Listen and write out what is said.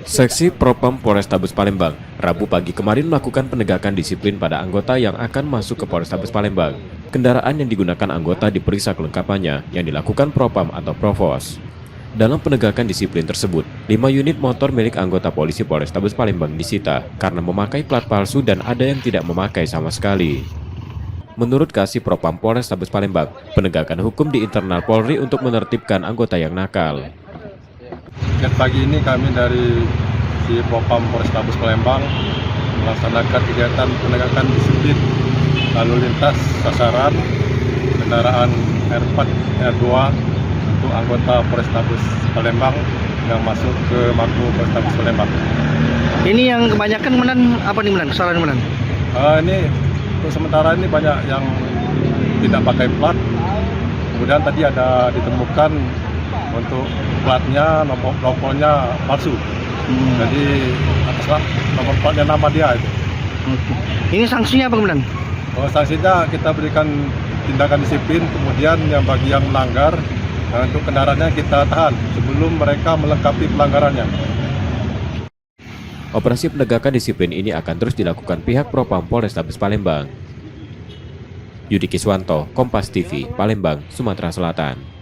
Seksi Propam Polrestabes Palembang, Rabu pagi kemarin melakukan penegakan disiplin pada anggota yang akan masuk ke Polrestabes Palembang. Kendaraan yang digunakan anggota diperiksa kelengkapannya yang dilakukan Propam atau Provos. Dalam penegakan disiplin tersebut, 5 unit motor milik anggota polisi Polrestabes Palembang disita karena memakai plat palsu dan ada yang tidak memakai sama sekali. Menurut Kasih Propam Polrestabes Palembang, penegakan hukum di internal Polri untuk menertibkan anggota yang nakal. Dan pagi ini kami dari si Propam Polrestabes Palembang melaksanakan kegiatan penegakan disiplin lalu lintas sasaran kendaraan R4, R2 untuk anggota Polrestabes Palembang yang masuk ke Mako Polrestabes Palembang. Ini yang kebanyakan menan apa nih menan? Kesalahan menan? Ini untuk sementara ini banyak yang tidak pakai plat. Kemudian tadi ada ditemukan untuk platnya, nomornya palsu. Jadi atas nomor platnya nama dia itu. Ini sanksinya apa menan? Sanksinya kita berikan tindakan disiplin, kemudian yang bagi yang melanggar untuk kendaraannya kita tahan sebelum mereka melengkapi pelanggarannya. Operasi penegakan disiplin ini akan terus dilakukan pihak Propam Polrestabes Palembang. Yudi Kiswanto, Kompas TV, Palembang, Sumatera Selatan.